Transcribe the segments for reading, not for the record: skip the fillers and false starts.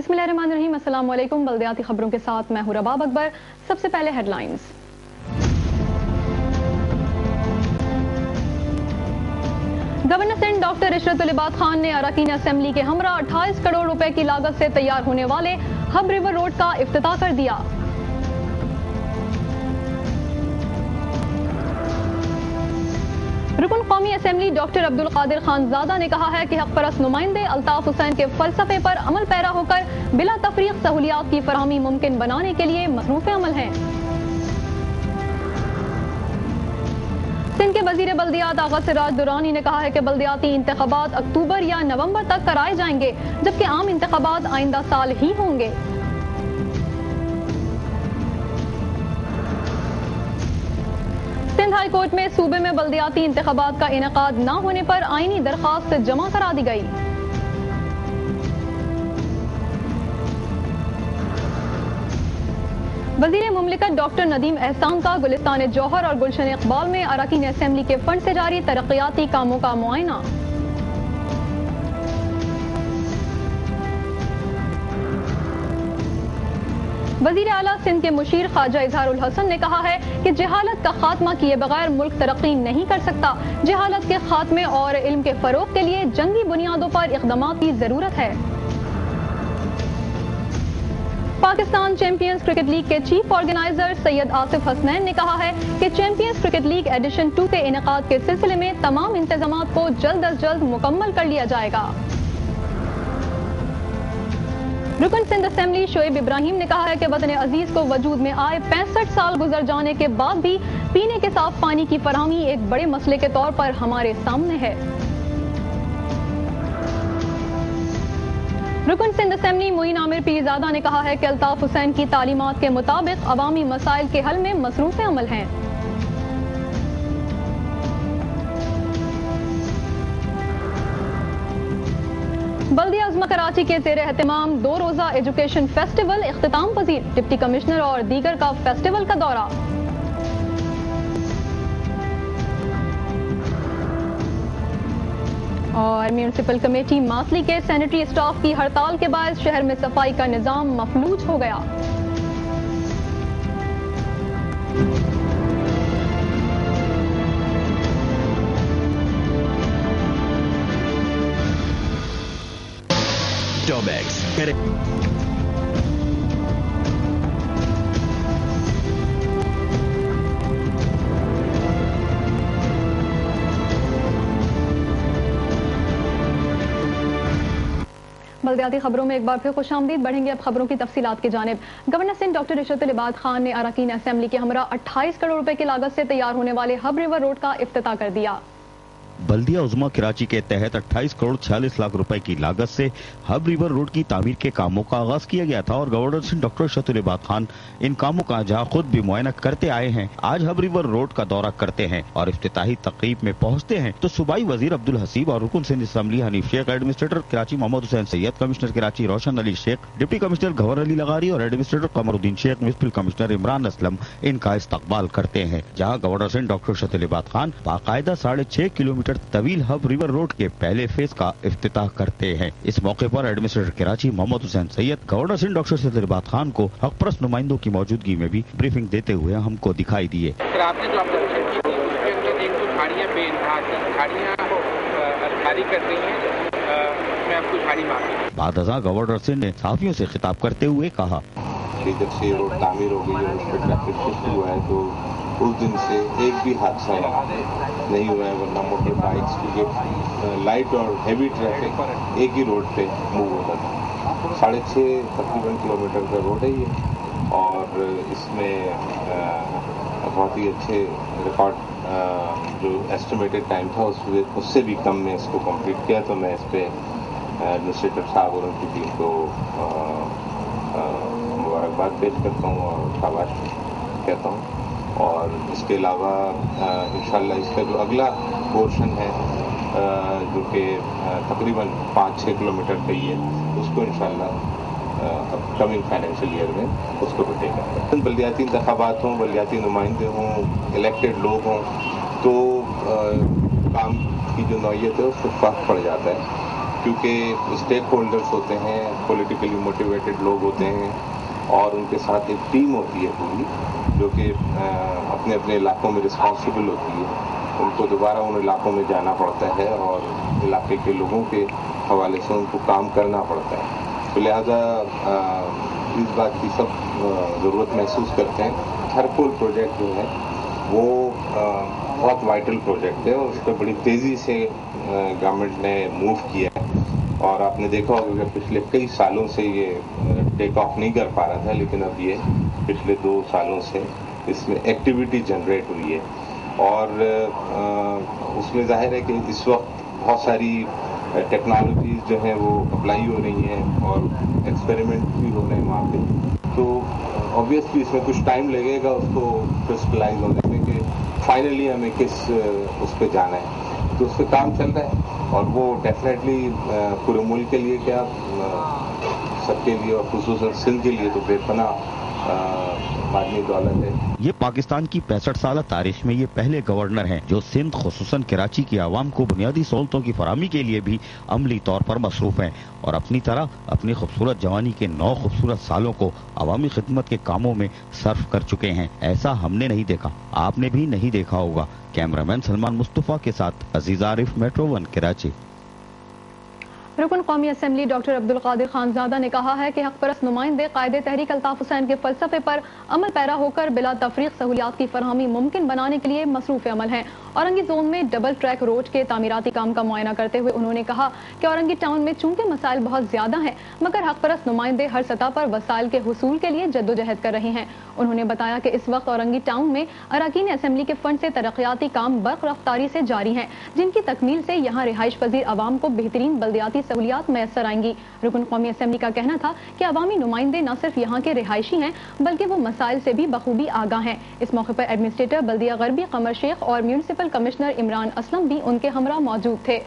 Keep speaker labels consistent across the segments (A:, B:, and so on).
A: बिस्मिल्लाहिर्रहमानिर्रहीम, अस्सलाम वालेकुम। बल्दियाती खबरों के साथ मैं हूं रबाब अकबर। सबसे पहले headlines. Governor Sindh doctor Ishratul Ibad Khan ने अरकान असेंबली के हमरा 28 करोड़ रुपए की लागत से तैयार होने वाले हब रिवर रोड का इफ्तिताह कर दिया। रुकन कौमी असेंबली डॉक्टर अब्दुल कादिर खानजादा ने कहा है कि हक परस्त नुमाइंदे अल्ताफ हुसैन के फलसफे पर अमल पैरा होकर बिला तफरीक सहूलियात की फराहमी मुमकिन बनाने के लिए मसरूफ अमल हैं। सिंध के वजीर बल्दियात आगा सिराज दुरानी ने कहा है कि बल्दियाती इंतखाबात अक्टूबर या नवंबर तक कराए जाएंगे, जबकि आम इंतखाबात आइंदा साल ही होंगे। सिंध हाई कोर्ट में सूबे में बल्दियाती इंतखाबात का इनेकाद न होने पर आईनी दरखास्त जमा करा दी गई। वजीर मुमलिकत डॉक्टर नदीम एहसान का गुलिस्तान जौहर और गुलशन इकबाल में अरकान असेंबली के फंड से जारी तरक्याती कामों का मुआयना। वजीर आला सिंध के मुशीर ख्वाजा इजहारुल हसन ने कहा है कि जहालत का खात्मा किए बगैर मुल्क तरक्की नहीं कर सकता। जहालत के खात्मे और इल्म के फरोग के लिए जंगी बुनियादों पर इक़दामात की जरूरत है। पाकिस्तान चैंपियंस क्रिकेट लीग के चीफ ऑर्गेनाइजर सैयद आसिफ हसनैन ने कहा है कि चैंपियंस क्रिकेट लीग एडिशन 2 के इनेकाद के सिलसिले में तमाम इंतजामात को जल्द अज जल्द मुकम्मल कर लिया जाएगा। रुकन सिंध असेंबली शोएब इब्राहिम ने कहा है कि वतन अजीज को वजूद में आए 65 साल गुजर जाने के बाद भी पीने के साफ पानी की फराहमी एक बड़े मसले के तौर पर हमारे सामने है। रुकन सिंध असेंबली मोइन आमिर पीरजादा ने कहा है कि अल्ताफ हुसैन की तालीमात के मुताबिक अवामी मसाइल के हल में मसरूफ अमल हैं। बल्दिया उज़्मा कराची के ज़ेर एहतमाम 2 रोज़ा एजुकेशन फेस्टिवल इख्तिताम पजीर, डिप्टी कमिश्नर और दीगर का फेस्टिवल का दौरा। और म्यूनिसिपल कमेटी मासली के सैनिटरी स्टाफ की हड़ताल के बाद शहर में सफाई का निजाम मफलूज हो गया।
B: Domex.
A: बल्दियाती खबरों में एक बार फिर खुशामदीद। बढ़ेंगे अब खबरों की तफसीलात की जानिब। गवर्नर सिंध डॉक्टर इशरतुल इबाद खान ने अरकान असेंबली के हमरा 28 करोड़ रुपए की लागत से तैयार होने वाले हब रिवर रोड का इफ्तिताह कर दिया।
C: बल्दिया उज़्मा कराची के तहत 28 करोड़ 46 लाख रुपए की लागत से हब रिवर रोड की तामीर के कामों का आगाज किया गया था और गवर्नर सिंध डॉक्टर इशरतुल इबाद खान इन कामों का जहां खुद भी मुआयना करते आए हैं, आज हब रिवर रोड का दौरा करते हैं और इफ्तिताही तकरीब में पहुंचते हैं तो सूबाई वजीर अब्दुल हसीब और रुकन Sindh assembly Hanif Sheikh, administrator Karachi Mohammad Hussain Syed, commissioner Karachi Roshan Ali Sheikh, deputy commissioner गवर अली लगारी और administrator Qamaruddin Sheikh, municipal commissioner Imran Aslam इनका इस्तकबाल करते हैं। जहाँ गवर्नर सिंध डॉक्टर इशरतुल इबाद खान बाकायदा 6.5 किलोमीटर तवील हब रिवर रोड के पहले फेज का इफ्तिताह करते हैं। इस मौके पर administrator Karachi Mohammad Hussain Syed governor Sindh doctor Ishratul Ibad Khan को हक परस्त नुमाइंदों की मौजूदगी में भी ब्रीफिंग देते हुए हमको दिखाई दिए।
D: आपने जो ऑब्जर्वेशन की थी उसके अंदर एक तो झाड़ियाँ झाड़ियाँ खाली कर रही हैं, मैं आपको झाड़ी मांगी।
C: बाद गवर्नर सिंध ने साफियों से खिताब करते हुए कहा,
E: जब से रोड तामीर हो गई है, उस पर ट्रैफिक शिफ्ट हुआ है तो उस दिन से एक भी हादसा नहीं हुआ है, वरना मोटर बाइक्स क्योंकि लाइट और हैवी ट्रैफिक एक ही रोड पे मूव होता था। 6.5 तकरीबन किलोमीटर का रोड है ये और इसमें बहुत ही अच्छे रिकॉर्ड जो एस्टिमेटेड टाइम था उससे भी कम में इसको कंप्लीट किया। तो मैं इस पर एडमिनिस्ट्रेटर साहब और उनकी टीम को मुबारकबाद पेश करता हूँ और शाबाश कहता हूँ। और इसके अलावा इंशाल्लाह इसका जो अगला पोर्शन है जो कि तकरीबन 5-6 किलोमीटर का ही है, उसको इंशाल्लाह अपकमिंग फाइनेंशियल ईयर में उसको भी टेक। बल्दियाती इंतखाबात हों, बल्दियाती नुमाइंदे हों, इलेक्टेड लोग हों तो काम की जो नौयत है उसको फर्क पड़ जाता है। کیونکہ اسٹیک ہولڈرز ہوتے ہیں، پولیٹیکلی موٹیویٹڈ لوگ ہوتے ہیں، اور ان کے ساتھ ایک ٹیم ہوتی ہے پوری جو کہ اپنے اپنے علاقوں میں رسپانسبل ہوتی ہے. ان کو دوبارہ ان علاقوں میں جانا پڑتا ہے اور علاقے کے لوگوں کے حوالے سے ان کو کام کرنا پڑتا ہے. تو لہٰذا اس بات کی سب ضرورت محسوس کرتے ہیں. ہر پول پروجیکٹ جو ہے وہ بہت وائٹل پروجیکٹ ہے اور اس پہ بڑی تیزی سے گورنمنٹ نے موو کیا ہے. اور آپ نے دیکھا ہوگا کہ پچھلے کئی سالوں سے یہ ٹیک آف نہیں کر پا رہا تھا، لیکن اب یہ پچھلے 2 سالوں سے اس میں ایکٹیویٹی جنریٹ ہوئی ہے. اور اس میں ظاہر ہے کہ اس وقت بہت ساری ٹیکنالوجیز جو ہیں وہ اپلائی ہو رہی ہیں اور ایکسپیریمنٹ بھی ہو رہے ہیں وہاں پہ. تو آبویسلی اس میں کچھ ٹائم لگے گا اس کو کرسٹلائز ہونے میں کہ فائنلی ہمیں کس اس پہ جانا ہے. تو اس پہ کام چل رہا ہے اور وہ ڈیفینیٹلی پورے ملک کے لیے کیا سب کے لیے اور خصوصاً سندھ کے لیے تو بے پناہ مادنی دولت ہے.
C: یہ پاکستان کی 65 سالہ تاریخ میں یہ پہلے گورنر ہیں جو سندھ خصوصاً کراچی کی عوام کو بنیادی سہولتوں کی فراہمی کے لیے بھی عملی طور پر مصروف ہیں اور اپنی طرح اپنی خوبصورت جوانی کے 9 خوبصورت سالوں کو عوامی خدمت کے کاموں میں صرف کر چکے ہیں. ایسا ہم نے نہیں دیکھا، آپ نے بھی نہیں دیکھا ہوگا. کیمرامین سلمان مصطفیٰ کے ساتھ عزیز عارف، میٹرو 1 کراچی.
A: رکن قومی اسمبلی ڈاکٹر عبدالقادر خانزادہ نے کہا ہے کہ حق پرست نمائندے قائد تحریک الطاف حسین کے فلسفے پر عمل پیرا ہو کر بلا تفریق سہولیات کی فراہمی ممکن بنانے کے لیے مصروف عمل ہیں. اورنگی زون میں ڈبل ٹریک روڈ کے تعمیراتی کام کا معائنہ کرتے ہوئے انہوں نے کہا کہ اورنگی ٹاؤن میں چونکہ مسائل بہت زیادہ ہیں مگر حق پرست نمائندے ہر سطح پر وسائل کے حصول کے لیے جدوجہد کر رہے ہیں. انہوں نے بتایا کہ اس وقت اورنگی ٹاؤن میں اراکین اسمبلی کے فنڈ سے ترقیاتی کام برق رفتاری سے جاری ہیں جن کی تکمیل سے یہاں رہائش پذیر عوام کو بہترین بلدیاتی سہولیات میسر آئیں گی. رکن قومی اسمبلی کا کہنا تھا کہ عوامی نمائندے نہ صرف یہاں کے رہائشی ہیں بلکہ وہ مسائل سے بھی بخوبی آگاہ ہیں. اس موقع پر ایڈمنسٹریٹر بلدیہ غربی قمر شیخ اور میونسپل کمشنر عمران اسلم بھی ان کے ہمراہ موجود تھے.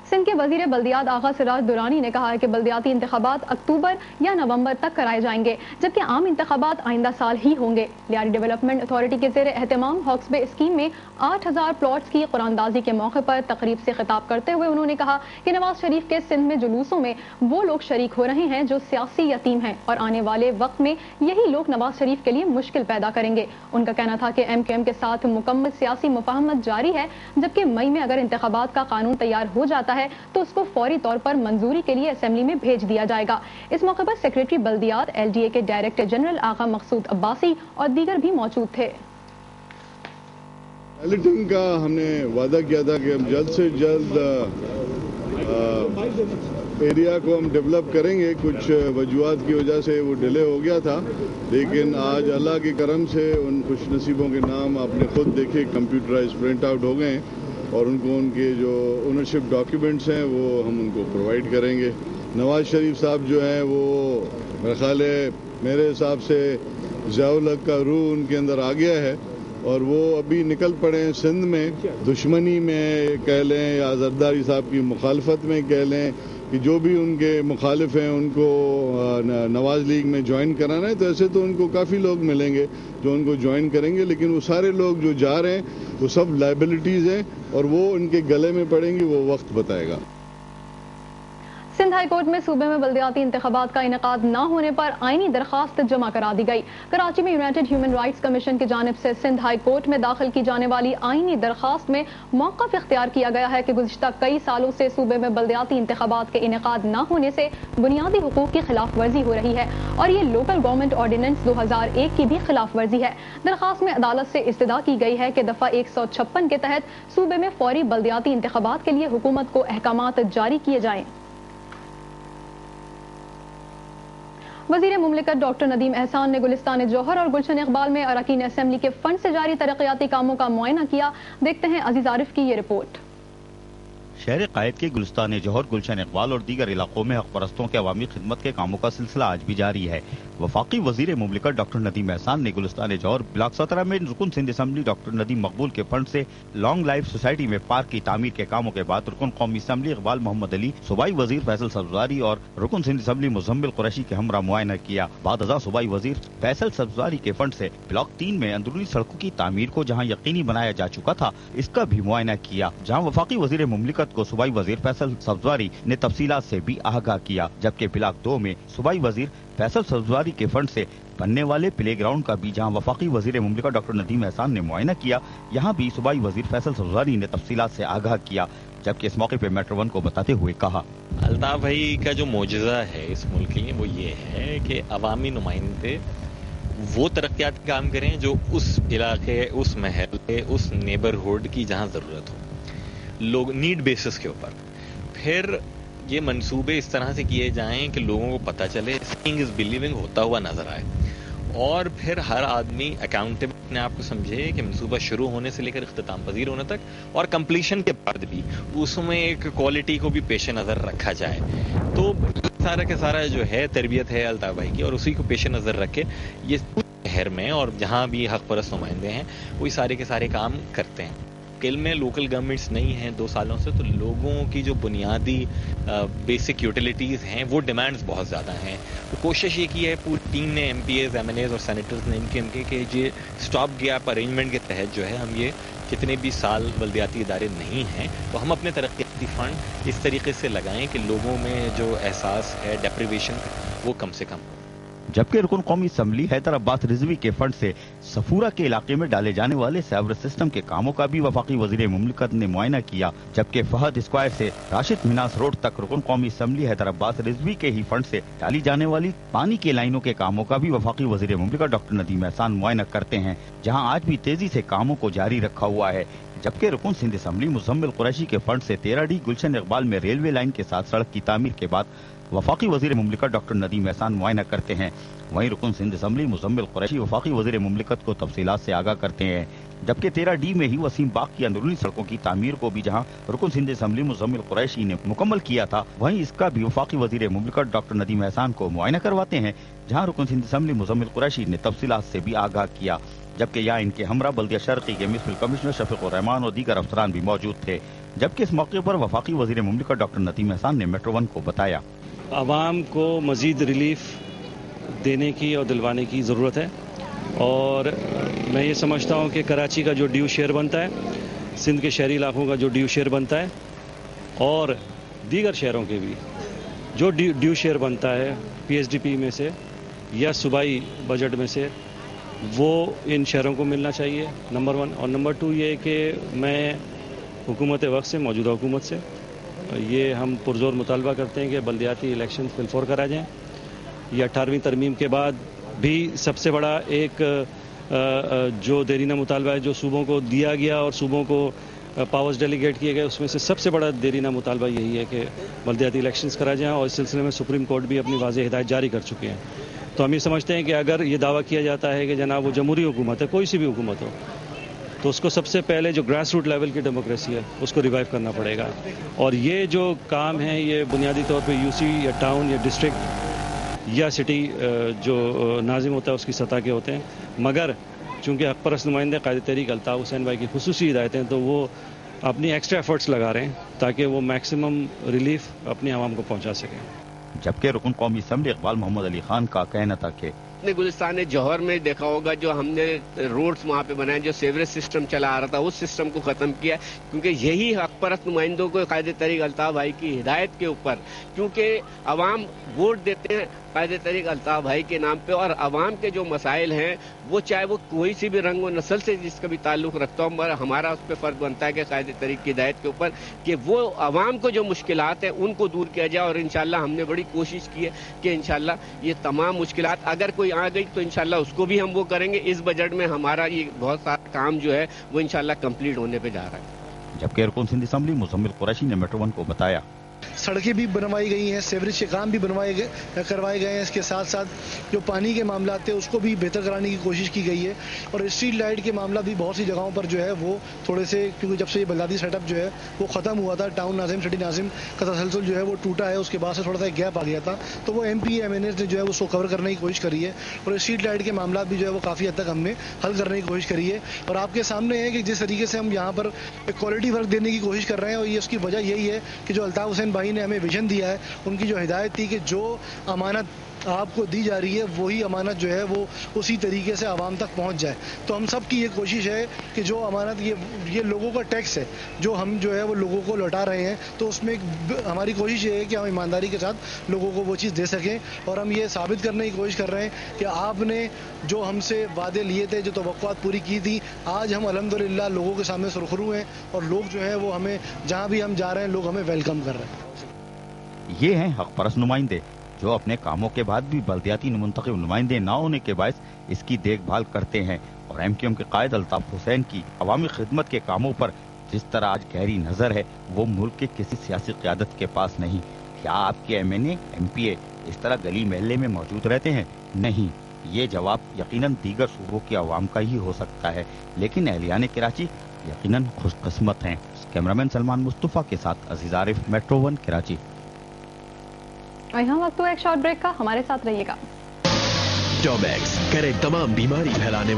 A: سندھ کے وزیر بلدیات آغا سراج درانی نے کہا ہے کہ بلدیاتی انتخابات اکتوبر یا نومبر تک کرائے جائیں گے جبکہ عام انتخابات آئندہ سال ہی ہوں گے. لیاری ڈیولپمنٹ اتھارٹی کے زیر اہتمام ہاکس بے اسکیم میں 8000 پلاٹس کی قراندازی کے موقع پر تقریب سے خطاب کرتے ہوئے انہوں نے کہا کہ نواز شریف کے سندھ میں جلوسوں میں وہ لوگ شریک ہو رہے ہیں جو سیاسی یتیم ہیں اور آنے والے وقت میں یہی لوگ نواز شریف کے لیے مشکل پیدا کریں گے. ان کا کہنا تھا کہ ایم کیو ایم کے ساتھ مکمل سیاسی مفاہمت جاری ہے جبکہ مئی میں اگر انتخابات کا قانون تیار ہو جاتا ہے تو اس کو فوری طور پر منظوری کے لیے اسمبلی میں بھیج دیا جائے گا. اس موقع پر سیکریٹری بلدیات ایل ڈی اے کے ڈائریکٹر جنرل آغا مقصود عباسی اور دیگر بھی موجود تھے.
B: پیلٹنگ کا ہم نے وعدہ کیا تھا کہ ہم جلد سے جلد ایریا کو ہم ڈیولپ کریں گے. کچھ وجوہات کی وجہ سے وہ ڈیلے ہو گیا تھا لیکن آج اللہ کے کرم سے ان خوش نصیبوں کے نام آپ نے خود دیکھے کمپیوٹرائز پرنٹ آؤٹ ہو گئے ہیں اور ان کو ان کے جو اونرشپ ڈاکیومنٹس ہیں وہ ہم ان کو پرووائڈ کریں گے. نواز شریف صاحب جو ہیں وہ میرے خیال ہے میرے حساب سے ضیاء الحق کا روح ان کے اندر آ گیا ہے اور وہ ابھی نکل پڑے ہیں سندھ میں دشمنی میں کہہ لیں یا زرداری صاحب کی مخالفت میں کہہ لیں کہ جو بھی ان کے مخالف ہیں ان کو نواز لیگ میں جوائن کرانا ہے. تو ایسے تو ان کو کافی لوگ ملیں گے جو ان کو جوائن کریں گے لیکن وہ سارے لوگ جو جا رہے ہیں وہ سب لائبلٹیز ہیں اور وہ ان کے گلے میں پڑیں گی، وہ وقت بتائے گا.
A: سندھ ہائی کورٹ میں صوبے میں بلدیاتی انتخابات کا انعقاد نہ ہونے پر آئینی درخواست جمع کرا دی گئی. کراچی میں یونائیٹڈ ہیومن رائٹس کمیشن کی جانب سے سندھ ہائی کورٹ میں داخل کی جانے والی آئینی درخواست میں موقف اختیار کیا گیا ہے کہ گزشتہ کئی سالوں سے صوبے میں بلدیاتی انتخابات کے انعقاد نہ ہونے سے بنیادی حقوق کی خلاف ورزی ہو رہی ہے اور یہ لوکل گورنمنٹ آرڈیننس 2001 کی بھی خلاف ورزی ہے. درخواست میں عدالت سے استدعا کی گئی ہے کہ دفعہ 156 کے تحت صوبے میں فوری بلدیاتی انتخابات کے لیے حکومت کو احکامات جاری کیے جائیں. وزیر مملکت ڈاکٹر ندیم احسان نے گلستان جوہر اور گلشن اقبال میں اراکین اسمبلی کے فنڈ سے جاری ترقیاتی کاموں کا معائنہ کیا. دیکھتے ہیں عزیز عارف کی یہ رپورٹ.
C: शहर कायद के गुलिस्तान जौहर, गुलशन इकबाल और दीगर इलाकों में हक परस्तों के अवामी खिदमत के कामों का सिलसिला आज भी जारी है। वफाकी वजीर मुमलिकत डॉक्टर नदीम एहसान ने गुलिस्तान जौहर ब्लॉक 17 में रुकन सिंध असम्बली डॉक्टर नदीम मकबूल के फंड से लॉन्ग लाइफ सोसाइटी में पार्क की तामीर के कामों के बाद रुकन कौमी असम्बली इकबाल मोहम्मद अली, सूबाई वजीर फैसल सब्जारी और रुकन सिंध असम्बली मुजम्मिल कुरैशी के हमरा मुआयना किया। बाद अज़ा सूबाई वजीर फैसल सब्जारी के फंड से ब्लॉक 3 में अंदरूनी सड़कों की तामीर को जहाँ यकीनी बनाया जा चुका था, इसका भी मुआयना किया, जहाँ वफाकी वजीर मुमलिकत को सूबाई वजीर फैसल सब्जारी ने तफसीलात से भी आगाह किया। जबकि ब्लॉक 2 में सूबाई वजीर फैसल सब्जारी के फंड से बनने वाले प्ले ग्राउंड का भी जहाँ वफाकी वजीर मुमलिकत डॉक्टर नदीम एहसान ने मुआयना किया, यहाँ भी सूबाई वजीर फैसल सब्जारी ने तफसीलात से आगाह किया। जबकि इस मौके पर मेट्रो 1 को बताते हुए कहा,
F: अल्ताफ भाई का जो मौजज़ा है इस मुल्क के लिए वो ये है कि अवामी नुमाइंदे वो तरक्याती काम करें जो उस इलाके, उस महल, उस नेबरहुड की जहाँ ज़रूरत हो, लोग नीड बेसिस के ऊपर। फिर ये मंसूबे इस तरह से किए जाएं कि लोगों को पता चले, सीइंग इज बिलीविंग होता हुआ नजर आए, और फिर हर आदमी अकाउंटेबल अपने आप को समझे कि मंसूबा शुरू होने से लेकर इख्तिताम पजीर होने तक और कंप्लीशन के बाद भी उसमें एक क्वालिटी को भी पेश नज़र रखा जाए। तो सारा के सारा जो है तरबियत है अल्ताफ भाई की, और उसी को पेश नज़र रखे ये शहर में और जहाँ भी हक परस्त नुमाइंदे हैं वही सारे के सारे काम करते हैं। किल में लोकल गवर्नमेंट्स नहीं हैं 2 सालों से, तो लोगों की जो बुनियादी बेसिक यूटिलिटीज़ हैं वो डिमांड्स बहुत ज़्यादा हैं। तो कोशिश ये की है पूरी टीम ने, MPAs, MNAs और सेनेटर्स ने इनके कि ये स्टॉप गैप अरेंजमेंट के तहत जो है हम ये कितने भी साल बल्दियाती इदारे नहीं हैं तो हम अपने तरक्याती फ़ंड इस तरीके से लगाएं कि लोगों में जो एहसास है डेप्रिवेशन वो कम से कम हो।
C: जबकि रुकन कौमी असम्बली हैदर अब्बास रिजवी के फंड से सफूरा के इलाके में डाले जाने वाले सेवर सिस्टम के कामों का भी वफाकी वजीर मुमलिकत ने मुआयना किया। जबकि फहद स्क्वायर से राशिद मिनास रोड तक रुकन कौमी असम्बली हैदर अब्बास रिजवी के ही फंड से डाली जाने वाली पानी के लाइनों के कामों का भी वफाकी वजीर मुमलिकत डॉक्टर नदीम एहसान मुआयना करते हैं, जहाँ आज भी तेजी से कामों को जारी रखा हुआ है। जबकि रुकन सिंध असम्बली मुजम्मिल कुरैशी के फंड से 13D गुलशन इकबाल में रेलवे लाइन के साथ सड़क की तामीर के बाद वफाकी वजीर मुमलिकत डॉक्टर नदीम एहसान मुआयना करते हैं। वहीं रुकन सिंध असम्बली मुजम्मिल कुरैशी वफाकी वजीर मुमलिकत को तफसीलात से आगाह करते हैं। जबकि 13D में ही वसीम बाग की अंदरूनी सड़कों की तामीर को भी जहां रुकन सिंध असम्बली मुजम्मिल कुरैशी ने मुकम्मल किया था, वहीं इसका भी वफाकी वजीर मुमलिकत डॉक्टर नदीम एहसान को मुआयना करवाते हैं, जहां रुकन सिंध असम्बली मुजम्मिल कुरैशी ने तफसीलात से भी आगाह किया। जबकि यहाँ इनके हमरा बल्दिया शर्की के म्युनिसिपल कमिश्नर शफीकुर रहमान और दीगर अफसरान भी मौजूद थे। जबकि इस मौके पर वफाकी वजीर मुमलिकत डॉक्टर नदीम एहसान ने मेट्रो 1 को बताया,
G: आवाम को मज़ीद रिलीफ देने की और दिलवाने की ज़रूरत है, और मैं ये समझता हूँ कि कराची का जो ड्यू शेयर बनता है, सिंध के शहरी इलाकों का जो ड्यू शेयर बनता है, और दीगर शहरों के भी जो ड्यू शेयर बनता है PSDP में से या सूबाई बजट में से, वो इन शहरों को मिलना चाहिए, नंबर 1। और नंबर 2 ये कि मैं हुकूमत वक्त से, मौजूदा हुकूमत से ये हम पुरजोर मुतालबा करते हैं कि बल्दियाती इलेक्शन फिलफोर करा जाएँ। ये 18वीं तरमीम के बाद भी सबसे बड़ा एक जो देरीना मुतालबा है जो सूबों को दिया गया और सूबों को पावर्स डेलीगेट किए गए, उसमें से सबसे बड़ा देरीना मुतालबा यही है कि बल्दियाती इलेक्शंस करा जाएँ, और इस सिलसिले में सुप्रीम कोर्ट भी अपनी वाज़ेह हिदायत जारी कर चुके हैं। तो हम ये समझते हैं कि अगर ये दावा किया जाता है कि जनाब वो जमहूरी हुकूमत है, कोई सी भी हुकूमत हो, तो उसको सबसे पहले जो ग्रास रूट लेवल की डेमोक्रेसी है उसको रिवाइव करना पड़ेगा। और ये जो काम है ये बुनियादी तौर पे UC या टाउन या डिस्ट्रिक्ट या सिटी जो नाजिम होता है उसकी सतह के होते हैं, मगर चूँकि हक परस्त नुमाइंदे कायद तहरीक अल्ताफ हुसैन भाई की खुसूसी हिदायतें, तो वो अपनी एक्स्ट्रा एफर्ट्स लगा रहे हैं ताकि वो मैक्सिमम रिलीफ अपनी आवाम को पहुँचा सकें।
C: जबकि रुकन कौमी असम्बली इकबाल मोहम्मद अली खान का कहना था कि
H: आपने गुलिस्तान जौहर में देखा होगा जो हमने रोड्स वहाँ पे बनाए, जो सेवरेज सिस्टम चला आ रहा था उस सिस्टम को खत्म किया, क्योंकि यही हक परस्त नुमाइंदों को कायदे तरीक अल्ताफ भाई की हिदायत के ऊपर, क्योंकि अवाम वोट देते हैं कायदे तरीक अल्ताफ भाई के नाम पे, और अवाम के जो मसाइल हैं वो चाहे वो कोई सी भी रंग व नस्ल से जिसका भी ताल्लुक रखता हो, हमारा उस पर फर्ज बनता है कि कायदे तरीक की हिदायत के ऊपर कि वो अवाम को जो मुश्किलात हैं उनको दूर किया जाए। और इंशाल्लाह हमने बड़ी कोशिश की है कि इंशाल्लाह ये तमाम मुश्किलात अगर कोई आ गई तो इंशाल्लाह उसको भी हम वो करेंगे। इस बजट में हमारा ये बहुत सारा काम जो है वो इंशाल्लाह कंप्लीट होने पे जा रहा है।
C: जबकि रुकन सिंध असम्बली मुजम्मिल कुरैशी ने मेट्रो 1 को बताया,
I: सड़कें भी बनवाई गई हैं, सीवरेज के काम भी करवाए गए हैं। इसके साथ साथ जो पानी के मामला थे उसको भी बेहतर कराने की कोशिश की गई है। और स्ट्रीट लाइट के मामला भी बहुत सी जगहों पर जो है वो थोड़े से, क्योंकि जब से ये बलदादी सेटअप जो है वो ख़त्म हुआ था, टाउन नाजिम सिटी नाजिम का तसलसल जो है वो टूटा है, उसके बाद से थोड़ा सा गैप आ गया था, तो वो MP MNA ने जो है उसको कवर करने की कोशिश करी है। और स्ट्रीट लाइट के मामला भी जो है वो काफ़ी हद तक हमने हल करने की कोशिश करी है। और आपके सामने है कि जिस तरीके से हम यहाँ पर क्वालिटी वर्क देने की कोशिश कर रहे हैं, और ये उसकी वजह यही है कि जो अल्ताफ हुसैन भाई ने हमें विजन दिया है, उनकी जो हिदायत थी कि जो अमानत आपको दी जा रही है वही अमानत जो है वो उसी तरीके से आवाम तक पहुंच जाए। तो हम सब की ये कोशिश है कि जो अमानत ये लोगों का टैक्स है जो हम जो है वो लोगों को लौटा रहे हैं, तो उसमें हमारी कोशिश ये है कि हम ईमानदारी के साथ लोगों को वो चीज़ दे सकें। और हम ये साबित करने की कोशिश कर रहे हैं कि आपने जो हमसे वादे लिए थे, जो तवक्कुआत पूरी की थी, आज हम अल्हम्दुलिल्लाह लोगों के सामने सुरखरू हैं और लोग जो है वो हमें, जहाँ भी हम जा रहे हैं, लोग हमें वेलकम कर रहे हैं।
C: ये हैं हक परस्त नुमाइंदे जो अपने कामों के बाद भी बल्दियाती मुंतखब नुमाइंदे ना होने के बायस इसकी देखभाल करते हैं। और MQM के कायद अल्ताफ हुसैन की अवामी खिदमत के कामों पर जिस तरह आज गहरी नजर है वो मुल्क के किसी सियासी क़यादत के पास नहीं। क्या आपके MNA MPA इस तरह गली महल्ले में मौजूद रहते हैं? नहीं। ये जवाब यकीनन दीगर सूबों की आवाम का ही हो सकता है, लेकिन अहलियान कराची यकीनन खुशकिस्मत हैं। कैमरामैन सलमान मुस्तफ़ा के साथ अजीज आरिफ, मेट्रो 1 कराची।
A: और यहाँ वक्त हुआ एक शॉर्ट ब्रेक का, हमारे साथ रहिएगा।
J: टॉबैक्स करे तमाम बीमारी फैलाने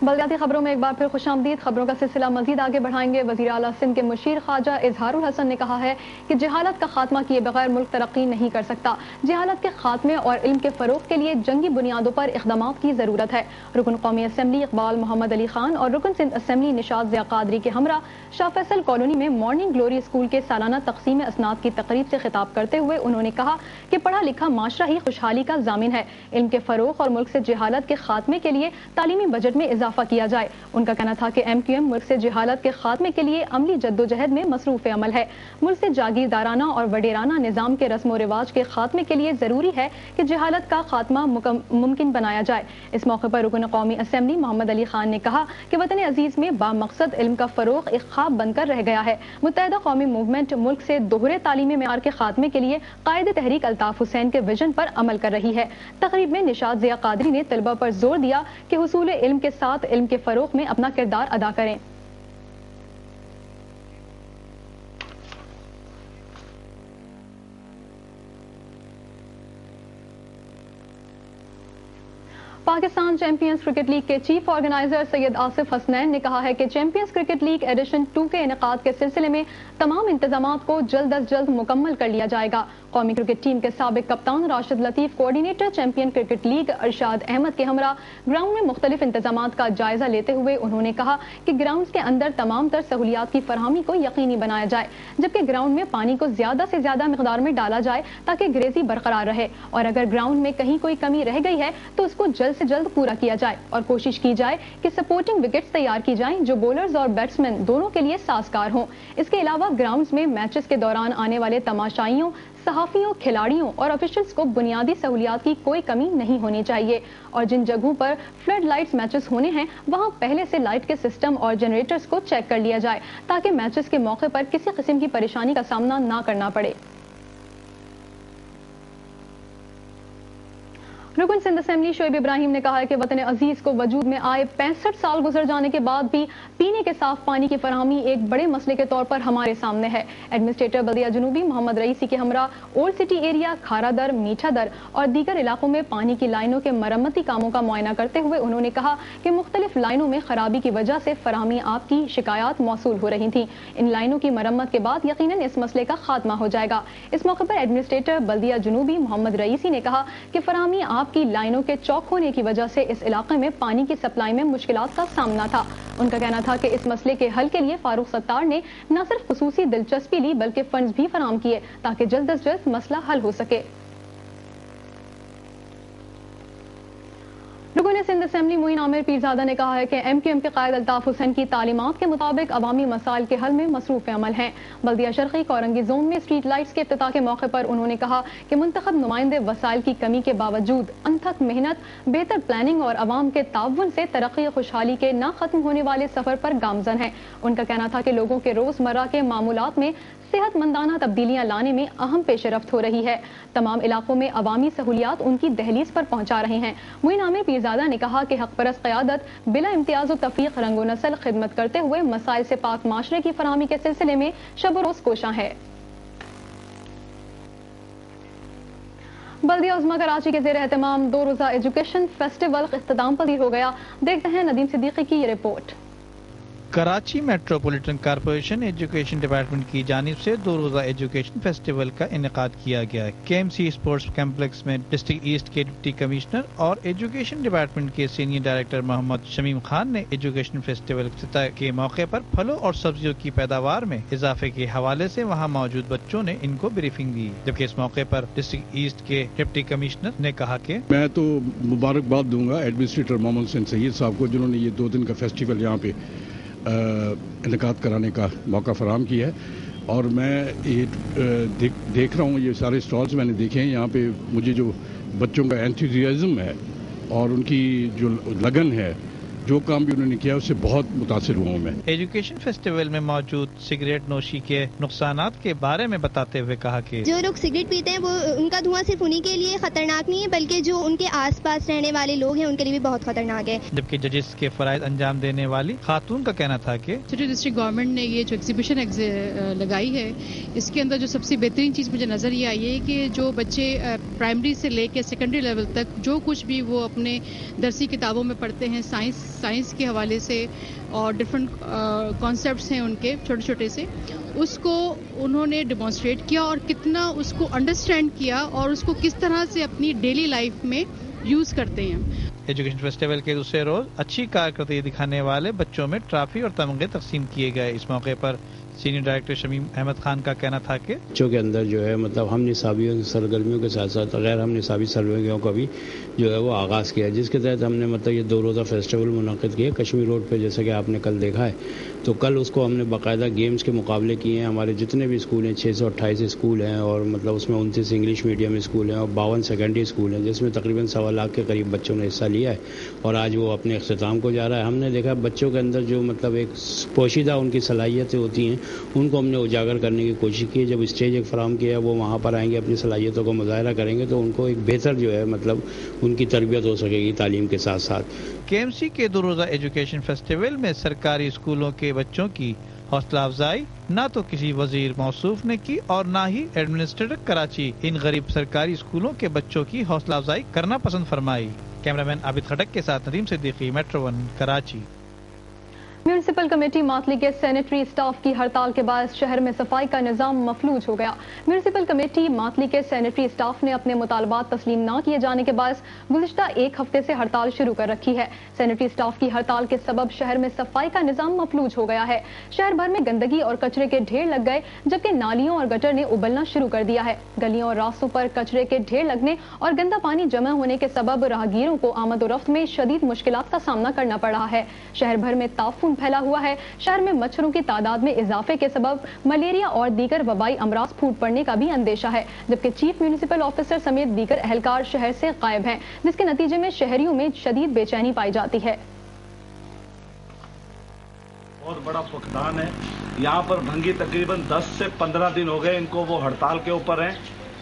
A: बल्दियाती खबरों में एक बार फिर खुशामदीद। खबरों का सिलसिला मजीद आगे बढ़ाएंगे। वज़ीर आला सिंध के मुशीर ख्वाजा इजहारुल हसन ने कहा है कि जहालत का खात्मा किए बगैर मुल्क तरक्की नहीं कर सकता। जहालत के खात्मे और इल्म के फरोग के लिए जंगी बुनियादों पर इक़दामात की जरूरत है। रुकन कौमी असम्बली इकबाल मोहम्मद अली खान और रुकन सिंध असम्बली निशात ज़िया कादरी के हमरा शाह फैसल कॉलोनी में मॉर्निंग ग्लोरी स्कूल के सालाना तकसीम असनाद की तकरीब से खिताब करते हुए उन्होंने कहा कि पढ़ा लिखा माशरा ही खुशहाली का जामिन है। इल्म के फरोग और मुल्क से जहालत के खात्मे के लिए तालीमी बजट में इजाफा किया जाए। उनका कहना था कि MQM मुल्क से जहालत के खात्मे के लिए अमली जद्दोजहद में मसरूफ अमल है। मुल्क से जागीरदाराना और वडेराना निजाम के रस्म रिवाज के खात्मे के लिए जरूरी है कि जहालत का खात्मा मुमकिन बनाया जाए। इस मौके पर रुकन कौमी असम्बली मोहम्मद अली खान ने कहा कि वतन अजीज में बामकसद इल्म का फरोग एक ख्वाब बनकर रह गया है। मुत्तहिदा कौमी मूवमेंट मुल्क से दोहरे तालीमी मेयार के खात्मे के लिए कायदे तहरीक अल्ताफ हुसैन के विजन पर अमल कर रही है। तकरीब में निशात ज़िया कादरी ने तलबा पर जोर दिया कि हुसूल इल्म के साथ इल्म के फरोग में अपना किरदार अदा करें। पाकिस्तान चैंपियंस क्रिकेट लीग के चीफ ऑर्गेनाइजर सैयद आसिफ हसनैन ने कहा है कि चैंपियंस क्रिकेट लीग एडिशन 2 के इनेकाद के सिलसिले में तमाम इंतजामात को जल्द अज जल्द मुकम्मल कर लिया जाएगा। कौमी क्रिकेट टीम के साबिक कप्तान Rashid Latif, coordinator champion cricket league Arshad Ahmed के हमरा ग्राउंड में मुख्तलिफ इंतजामात का जायजा लेते हुए उन्होंने कहा कि ग्राउंड के अंदर तमाम तर सहूलियात की फरहमी को यकीनी बनाया जाए, जबकि ग्राउंड में पानी को ज्यादा से ज्यादा मिकदार में डाला जाए ताकि ग्रेजी बरकरार रहे, और अगर ग्राउंड में कहीं कोई कमी रह गई है तो उसको जल्द से जल्द पूरा किया जाए और कोशिश की जाए कि सपोर्टिंग विकेट्स तैयार की जाएं जो बॉलर्स और बैट्समैन दोनों के लिए साजगार हों। इसके अलावा ग्राउंड्स में मैचेस के दौरान आने वाले तमाशाइयों, सहाफियों, खिलाड़ियों और ऑफिशियल्स को बुनियादी सहूलियात की कोई कमी नहीं होनी चाहिए, और जिन जगहों पर फ्लड लाइट्स मैचेस होने हैं वहां पहले से लाइट के सिस्टम और जनरेटर्स को चेक कर लिया जाए ताकि मैचेस के मौके पर किसी किस्म की परेशानी का सामना ना करना पड़े। रुकन सिंध असेंबली शोएब इब्राहिम ने कहा है कि वतन अजीज को वजूद में आए 65 साल गुजर जाने के बाद भी पीने के साफ पानी की फराहमी एक बड़े मसले के तौर पर हमारे सामने है। एडमिनिस्ट्रेटर बल्दिया जनूबी मोहम्मद रईसी के हमरा old city area, Kharadar, Mithadar और दीगर इलाकों में पानी की लाइनों के मरम्मती कामों का मुआयना करते हुए उन्होंने कहा कि मुख्तलिफ लाइनों में खराबी की वजह से फराहमी आप की शिकायत मौसूल हो रही थी। इन लाइनों की मरम्मत के बाद यकीनन इस मसले का खात्मा हो जाएगा। इस मौके पर एडमिनिस्ट्रेटर बल्दिया जनूबी मोहम्मद रईसी ने कहा कि फराहमी आप की लाइनों के चौक होने की वजह से इस इलाके में पानी की सप्लाई में मुश्किलात का सामना था। उनका कहना था कि इस मसले के हल के लिए फारूक सत्तार ने न सिर्फ खुसूसी दिलचस्पी ली बल्कि फंड्स भी फराहम किए ताकि जल्द अज जल्द मसला हल हो सके। رکن سندھ اسمبلی معین عامر پیرزادہ نے کہا ہے کہ ایم کیو ایم کے قائد الطاف حسین کی تعلیمات کے مطابق عوامی مسائل کے حل میں مصروف عمل ہیں. بلدیہ شرقی کورنگی زون میں اسٹریٹ لائٹس کے افتتاح کے موقع پر انہوں نے کہا کہ منتخب نمائندے وسائل کی کمی کے باوجود انتھک محنت، بہتر پلاننگ اور عوام کے تعاون سے ترقی و خوشحالی کے نہ ختم ہونے والے سفر پر گامزن ہیں. ان کا کہنا تھا کہ لوگوں کے روزمرہ کے معمولات میں صحت مندانہ تبدیلیاں لانے میں اہم پیش رفت ہو رہی ہے. تمام علاقوں میں عوامی سہولیات ان کی دہلیز پر پہنچا رہے ہیں. معین عامر پیرزادہ نے کہا کہ حق پرست قیادت بلا امتیاز و تفریق رنگ و نسل خدمت کرتے ہوئے مسائل سے پاک معاشرے کی فراہمی کے سلسلے میں شب و روز کوشاں ہے. بلدیہ عظمیٰ کراچی کے زیر اہتمام 2 روزہ ایجوکیشن فیسٹیول اختتام پذیر ہو گیا. دیکھتے ہیں ندیم صدیقی کی یہ report.
K: Karachi metropolitan corporation education department کی جانب سے 2 روزہ ایجوکیشن فیسٹیول کا انعقاد کیا گیا. کے ایم سی اسپورٹس کمپلیکس میں ڈسٹرکٹ ایسٹ کے ڈپٹی کمشنر اور ایجوکیشن ڈپارٹمنٹ کے سینئر ڈائریکٹر محمد شمیم خان نے ایجوکیشن فیسٹیول افتتاح کے موقع پر پھلوں اور سبزیوں کی پیداوار میں اضافے کے حوالے سے وہاں موجود بچوں نے ان کو بریفنگ دی. جبکہ اس موقع پر ڈسٹرکٹ ایسٹ کے ڈپٹی کمشنر نے کہا کہ
L: میں تو مبارکباد دوں گا ایڈمنسٹریٹر محمد حسین سید صاحب کو، جنہوں نے یہ 2 دن کا فیسٹیول یہاں پہ انعقاد کرانے کا موقع فراہم کیا ہے. اور میں یہ دیکھ رہا ہوں، یہ سارے اسٹالز میں نے دیکھے ہیں، یہاں پہ مجھے جو بچوں کا انتھوزیازم ہے اور ان کی جو لگن ہے، جو کام بھی انہوں نے کیا اس سے بہت متاثر ہوا ہوں میں.
K: ایجوکیشن فیسٹیول میں موجود سگریٹ نوشی کے نقصانات کے بارے میں بتاتے ہوئے کہا کہ
M: جو لوگ سگریٹ پیتے ہیں وہ ان کا دھواں صرف انہی کے لیے خطرناک نہیں ہے، بلکہ جو ان کے آس پاس رہنے والے لوگ ہیں ان کے لیے بھی بہت خطرناک ہے.
K: جبکہ ججز کے فرائض انجام دینے والی خاتون کا کہنا تھا کہ
N: ڈسٹرکٹ گورنمنٹ نے یہ جو ایگزیبیشن لگائی ہے، اس کے اندر جو سب سے بہترین چیز مجھے نظر یہ آئی ہے کہ جو بچے پرائمری سے لے کے سیکنڈری لیول تک جو کچھ بھی وہ اپنے درسی کتابوں میں پڑھتے ہیں، سائنس کے حوالے سے اور ڈفرینٹ کانسیپٹس ہیں ان کے چھوٹے چھوٹے سے، اس کو انہوں نے ڈیمانسٹریٹ کیا اور کتنا اس کو انڈرسٹینڈ کیا اور اس کو کس طرح سے اپنی ڈیلی لائف میں یوز کرتے ہیں.
K: ایجوکیشن فیسٹیول کے دوسرے روز اچھی کارکردگی دکھانے والے بچوں میں ٹرافی اور تمغے تقسیم کیے گئے. اس موقع پر سینئر ڈائریکٹر شمیم احمد خان کا کہنا تھا کہ
O: بچوں کے اندر جو ہے مطلب ہم نصابی سرگرمیوں کے ساتھ ساتھ غیر ہم نصابی سرگرمیوں کا بھی جو ہے وہ آغاز کیا، جس کے تحت ہم نے مطلب یہ 2 روزہ فیسٹیول منعقد کیا کشمیر روڈ پہ، جیسا کہ آپ نے کل دیکھا ہے. تو کل اس کو ہم نے باقاعدہ گیمز کے مقابلے کیے ہیں. ہمارے جتنے بھی اسکول ہیں 628 اسکول ہیں اور مطلب اس میں 29 انگلش میڈیم اسکول ہیں اور 52 سیکنڈری اسکول ہیں، جس میں تقریباً 1.25 لاکھ کے قریب بچوں نے حصہ لیا ہے اور آج وہ اپنے اختتام کو جا رہا ہے. ہم نے دیکھا بچوں کے اندر جو مطلب ایک پوشیدہ ان کی صلاحیتیں ہوتی ہیں ان کو ہم نے اجاگر کرنے کی کوشش کی. جب اسٹیج ایک فراہم کیا وہ وہاں پر آئیں گے، اپنی صلاحیتوں کو مظاہرہ کریں گے تو ان کو ایک بہتر جو ہے مطلب ان کی تربیت ہو سکے گی تعلیم کے ساتھ ساتھ.
K: کے ایم سی کے 2 روزہ ایجوکیشن فیسٹیول میں سرکاری اسکولوں کے بچوں کی حوصلہ افزائی نہ تو کسی وزیر موصوف نے کی اور نہ ہی ایڈمنسٹریٹر کراچی ان غریب سرکاری اسکولوں کے بچوں کی حوصلہ افزائی کرنا پسند فرمائی. کیمرہ مین عابد خٹک کے ساتھ Nadeem Siddiqui, metro 1 Karachi.
A: Municipal committee Matli کے سینیٹری اسٹاف کی ہڑتال کے باعث شہر میں صفائی کا نظام مفلوج ہو گیا. میونسپل کمیٹی ماتلی کے سینیٹری اسٹاف نے اپنے مطالبات تسلیم نہ کیے جانے کے باعث گزشتہ 1 ہفتے سے ہڑتال شروع کر رکھی ہے. سینیٹری اسٹاف کی ہڑتال کے سبب شہر میں صفائی کا نظام مفلوج ہو گیا ہے. شہر بھر میں گندگی اور کچرے کے ڈھیر لگ گئے، جبکہ نالیوں اور گٹر نے ابلنا شروع کر دیا ہے. گلیوں اور راستوں پر کچرے کے ڈھیر لگنے اور گندا پانی جمع ہونے کے سبب راہگیروں کو آمد و رفت میں شدید مشکلات کا سامنا کرنا پڑ رہا ہے. شہر بھر میں تعفن پھیلا ہوا ہے. شہر میں مچھروں کی تعداد میں اضافے کے سبب ملیریا اور دیگر وبائی امراض پھوٹ پڑنے کا بھی اندیشہ ہے، جبکہ چیف میونسپل آفیسر سمیت دیگر اہلکار شہر سے غائب ہیں، جس کے نتیجے میں شہریوں میں شدید بے چینی پائی جاتی ہے.
P: بہت بڑا فقدان ہے. یہاں پر بھنگی تقریباً 10 سے 15 دن ہو گئے ان کو، وہ ہڑتال کے اوپر ہیں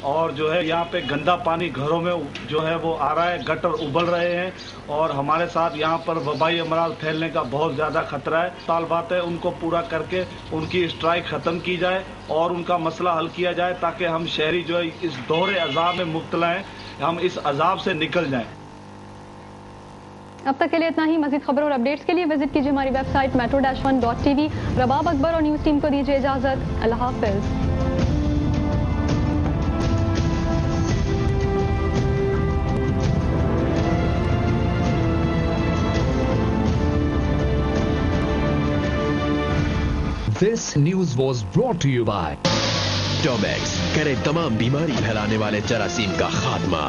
P: اور جو ہے یہاں پہ گندا پانی گھروں میں جو ہے وہ آ رہا ہے، گٹر ابل رہے ہیں اور ہمارے ساتھ یہاں پر وبائی امراض پھیلنے کا بہت زیادہ خطرہ ہے. طالبات ہے ان کو پورا کر کے ان کی اسٹرائک ختم کی جائے اور ان کا مسئلہ حل کیا جائے تاکہ ہم شہری جو ہے اس دور عذاب میں مبتلا ہیں، ہم اس عذاب سے نکل جائیں.
A: اب تک کے لیے اتنا ہی. مزید خبروں اور اپڈیٹس کے لیے وزٹ کیجیے ہماری ویب سائٹ metro-1.tv. رباب اکبر اور نیوز ٹیم کو دیجیے اجازت. اللہ حافظ.
J: This news was brought to you by Tomex. کرے تمام بیماری پھیلانے والے جراثیم کا خاتمہ.